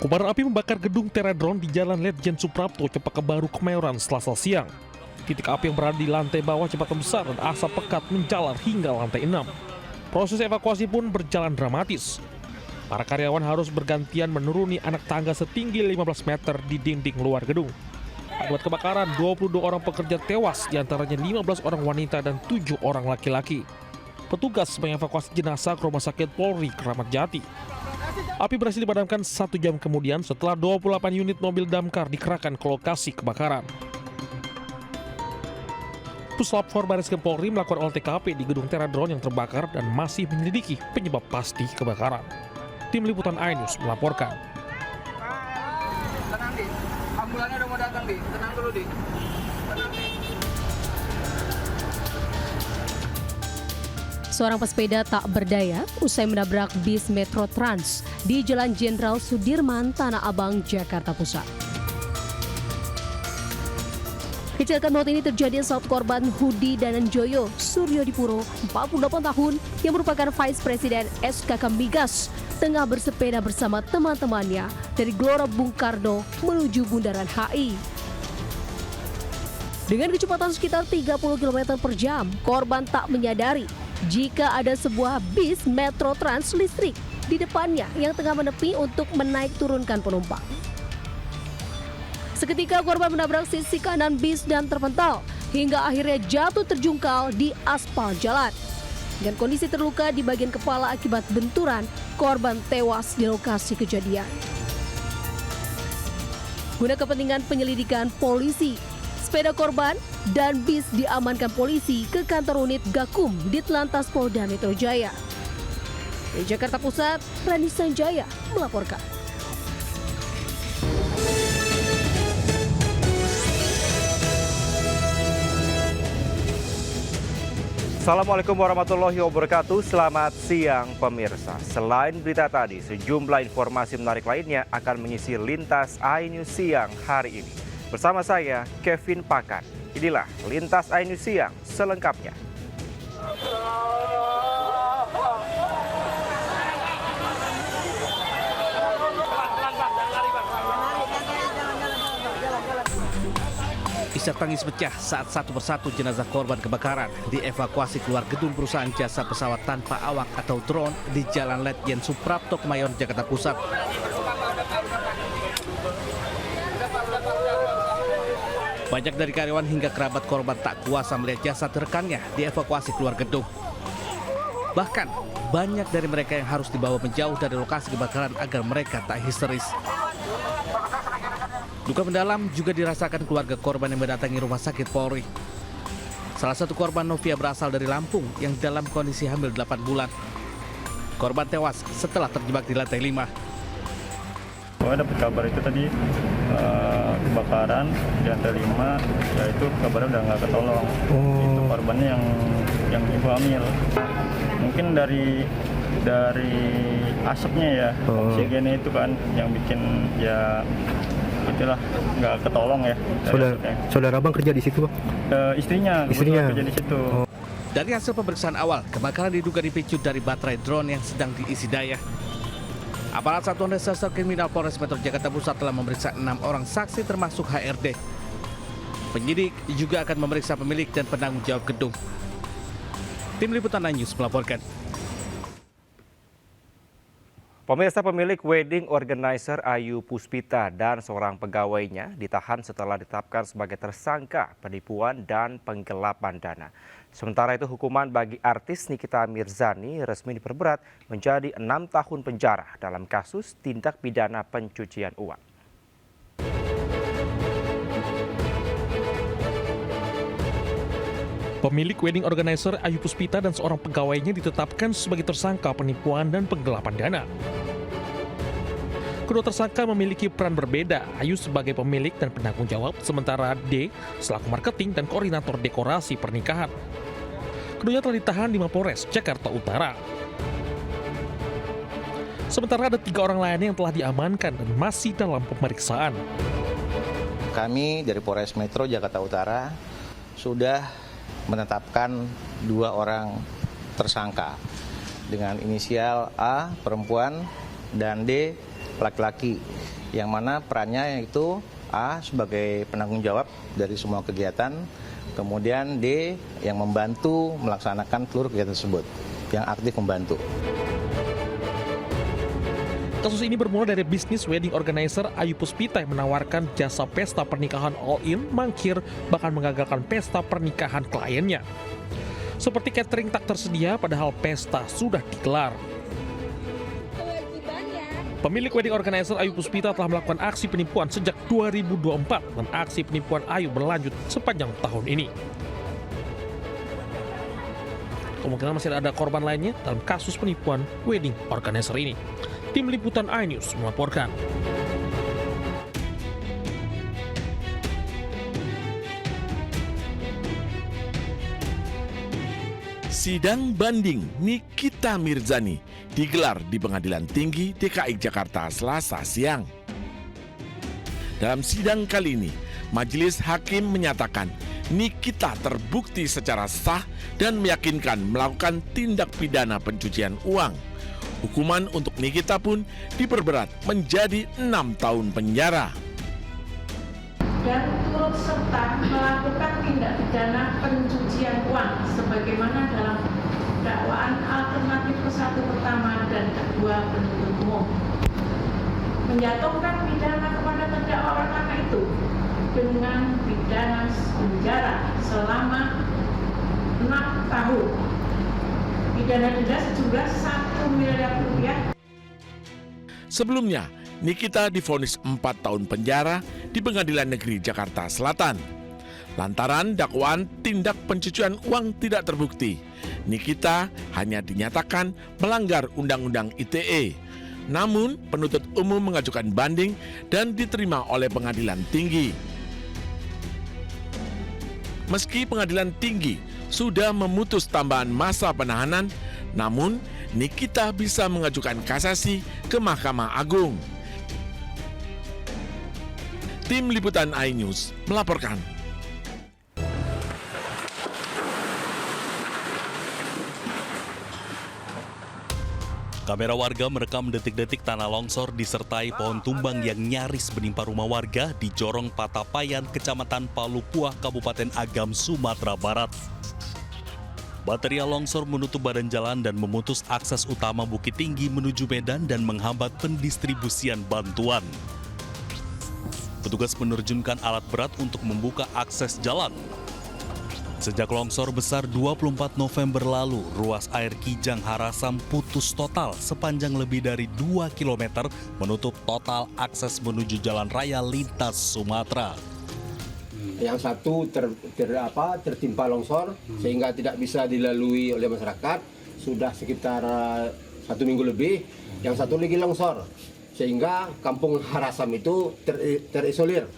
Kobaran api membakar gedung Teradron di Jalan Letjen Suprapto, Cempaka Baru, Kemayoran, Selasa siang. Titik api yang berada di lantai bawah cepat membesar dan asap pekat menjalar hingga lantai 6. Proses evakuasi pun berjalan dramatis. Para karyawan harus bergantian menuruni anak tangga setinggi 15 meter di dinding luar gedung. Akibat kebakaran, 22 orang pekerja tewas, diantaranya 15 orang wanita dan 7 orang laki-laki. Petugas mengevakuasi jenazah ke Rumah Sakit Polri Kramat Jati. Api berhasil dipadamkan 1 jam kemudian setelah 28 unit mobil damkar dikerahkan ke lokasi kebakaran. Puslap 4 Barreskrim Polri melakukan olah TKP di gedung Teradron yang terbakar dan masih menyelidiki penyebab pasti kebakaran. Tim Liputan iNews melaporkan. Tenang, Di. Ambulannya udah mau datang, Di. Tenang dulu, Di. Tenang, Di. Seorang pesepeda tak berdaya usai menabrak bis Metro Trans di Jalan Jenderal Sudirman, Tanah Abang, Jakarta Pusat. Kecelakaan maut ini terjadi saat korban Hudi Dananjoyo Suryodipuro, 48 tahun, yang merupakan Vice Presiden SKK Migas, tengah bersepeda bersama teman-temannya dari Gelora Bung Karno menuju Bundaran HI. Dengan kecepatan sekitar 30 km per jam, korban tak menyadari jika ada sebuah bis Metro Trans listrik di depannya yang tengah menepi untuk menaik turunkan penumpang. Seketika korban menabrak sisi kanan bis dan terpental hingga akhirnya jatuh terjungkal di aspal jalan. Dengan kondisi terluka di bagian kepala akibat benturan, korban tewas di lokasi kejadian. Guna kepentingan penyelidikan polisi, sepeda korban dan bis diamankan polisi ke kantor unit Gakum Ditlantas Polda Metro Jaya. Di Jakarta Pusat, Rani Sanjaya melaporkan. Assalamualaikum warahmatullahi wabarakatuh. Selamat siang pemirsa. Selain berita tadi, sejumlah informasi menarik lainnya akan mengisi Lintas iNews Siang hari ini. Bersama saya, Kevin Pakan. Inilah Lintas iNews Siang selengkapnya. Isak tangis pecah saat satu persatu jenazah korban kebakaran dievakuasi keluar gedung perusahaan jasa pesawat tanpa awak atau drone di Jalan Letjen Suprapto, Kemayoran, Jakarta Pusat. Banyak dari karyawan hingga kerabat korban tak kuasa melihat jasad rekannya dievakuasi keluar gedung. Bahkan, banyak dari mereka yang harus dibawa menjauh dari lokasi kebakaran agar mereka tak histeris. Duka mendalam juga dirasakan keluarga korban yang mendatangi Rumah Sakit Polri. Salah satu korban, Novia, berasal dari Lampung yang dalam kondisi hamil 8 bulan. Korban tewas setelah terjebak di lantai 5. Saya dapat kabar itu tadi kebakaran di lantai 5, yaitu kabarnya udah nggak ketolong. Itu korbannya yang ibu hamil. Mungkin dari asapnya ya, oksigennya itu kan yang bikin ya itulah nggak ketolong ya. Saudara abang kerja di situ, Bang? Istrinya kerja di situ. Dari hasil pemeriksaan awal, kebakaran diduga dipicu dari baterai drone yang sedang diisi daya. Aparat Satuan Reserse Kriminal Polres Metro Jakarta Pusat telah memeriksa 6 orang saksi termasuk HRD. Penyidik juga akan memeriksa pemilik dan penanggung jawab gedung. Tim Liputan iNews melaporkan. Pemirsa, pemilik wedding organizer Ayu Puspita dan seorang pegawainya ditahan setelah ditetapkan sebagai tersangka penipuan dan penggelapan dana. Sementara itu hukuman bagi artis Nikita Mirzani resmi diperberat menjadi 6 tahun penjara dalam kasus tindak pidana pencucian uang. Pemilik wedding organizer Ayu Puspita dan seorang pegawainya ditetapkan sebagai tersangka penipuan dan penggelapan dana. Kedua tersangka memiliki peran berbeda. Ayu sebagai pemilik dan penanggung jawab, sementara D selaku marketing dan koordinator dekorasi pernikahan. Keduanya telah ditahan di Mapolres Jakarta Utara. Sementara ada 3 orang lainnya yang telah diamankan dan masih dalam pemeriksaan. Kami dari Polres Metro Jakarta Utara sudah menetapkan 2 orang tersangka dengan inisial A perempuan dan D laki-laki, yang mana perannya itu A sebagai penanggung jawab dari semua kegiatan, kemudian D yang membantu melaksanakan seluruh kegiatan tersebut, yang aktif membantu. Kasus ini bermula dari bisnis wedding organizer Ayu Puspita yang menawarkan jasa pesta pernikahan all-in, mangkir, bahkan menggagalkan pesta pernikahan kliennya. Seperti catering tak tersedia padahal pesta sudah digelar. Pemilik wedding organizer Ayu Puspita telah melakukan aksi penipuan sejak 2024 dan aksi penipuan Ayu berlanjut sepanjang tahun ini. Kemungkinan masih ada korban lainnya dalam kasus penipuan wedding organizer ini. Tim Liputan iNews melaporkan. Sidang banding Nikita Mirzani digelar di Pengadilan Tinggi DKI Jakarta Selasa siang. Dalam sidang kali ini, majelis hakim menyatakan Nikita terbukti secara sah dan meyakinkan melakukan tindak pidana pencucian uang. Hukuman untuk Nikita pun diperberat menjadi 6 tahun penjara. Dan turut serta melakukan tindak pidana pencucian uang sebagaimana dalam dakwaan alternatif ke-1 pertama dan kedua penuntut umum. Menjatuhkan pidana kepada terdakwa pertama itu dengan pidana penjara selama 6 tahun. Pidana denda sejumlah 1 miliar rupiah. Sebelumnya, Nikita divonis 4 tahun penjara di Pengadilan Negeri Jakarta Selatan. Lantaran dakwaan tindak pencucian uang tidak terbukti, Nikita hanya dinyatakan melanggar Undang-Undang ITE. Namun, penuntut umum mengajukan banding dan diterima oleh Pengadilan Tinggi. Meski Pengadilan Tinggi sudah memutus tambahan masa penahanan, namun Nikita bisa mengajukan kasasi ke Mahkamah Agung. Tim Liputan iNews melaporkan. Kamera warga merekam detik-detik tanah longsor disertai pohon tumbang yang nyaris menimpa rumah warga di Jorong Patapayan, Kecamatan Palupuah, Kabupaten Agam, Sumatera Barat. Material longsor menutup badan jalan dan memutus akses utama Bukit Tinggi menuju Medan dan menghambat pendistribusian bantuan. Petugas menerjunkan alat berat untuk membuka akses jalan. Sejak longsor besar 24 November lalu, ruas air Kijang Harasam putus total sepanjang lebih dari 2 km menutup total akses menuju jalan raya lintas Sumatera. Yang satu tertimpa longsor sehingga tidak bisa dilalui oleh masyarakat sudah sekitar 1 minggu lebih. Yang satu lagi longsor sehingga kampung Harasam itu terisolir.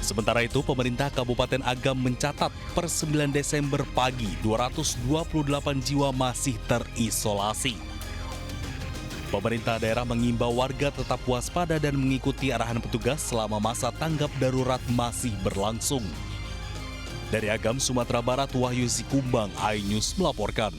Sementara itu, pemerintah Kabupaten Agam mencatat per 9 Desember pagi 228 jiwa masih terisolasi. Pemerintah daerah mengimbau warga tetap waspada dan mengikuti arahan petugas selama masa tanggap darurat masih berlangsung. Dari Agam, Sumatera Barat, Wahyu Sikumbang, iNews melaporkan.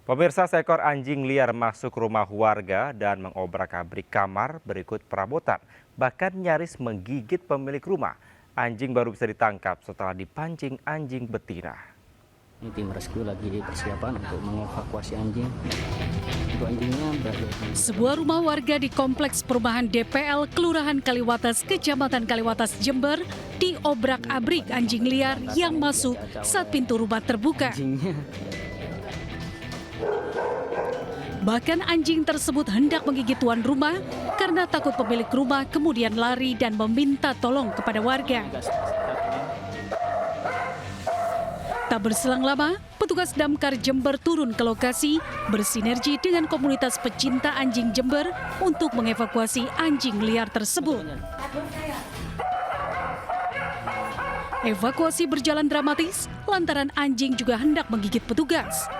Pemirsa, seekor anjing liar masuk rumah warga dan mengobrak-abrik kamar berikut perabotan, bahkan nyaris menggigit pemilik rumah. Anjing baru bisa ditangkap setelah dipancing anjing betina. Ini tim rescue lagi persiapan untuk mengevakuasi anjing. Untuk anjingnya berada. Sebuah rumah warga di Kompleks Perumahan DPL Kelurahan Kaliwates, Kecamatan Kaliwates, Jember, diobrak-abrik anjing liar yang masuk saat pintu rumah terbuka. Bahkan anjing tersebut hendak menggigit tuan rumah karena takut pemilik rumah kemudian lari dan meminta tolong kepada warga. Tak berselang lama, petugas Damkar Jember turun ke lokasi bersinergi dengan komunitas pecinta anjing Jember untuk mengevakuasi anjing liar tersebut. Evakuasi berjalan dramatis lantaran anjing juga hendak menggigit petugas.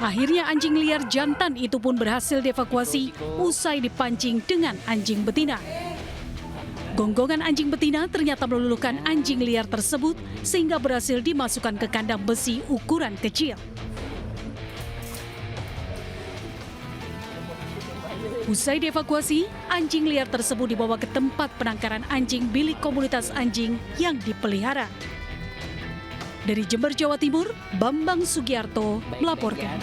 Akhirnya anjing liar jantan itu pun berhasil dievakuasi usai dipancing dengan anjing betina. Gonggongan anjing betina ternyata meluluhkan anjing liar tersebut sehingga berhasil dimasukkan ke kandang besi ukuran kecil. Usai dievakuasi, anjing liar tersebut dibawa ke tempat penangkaran anjing milik komunitas anjing yang dipelihara. Dari Jember, Jawa Timur, Bambang Sugiarto melaporkan.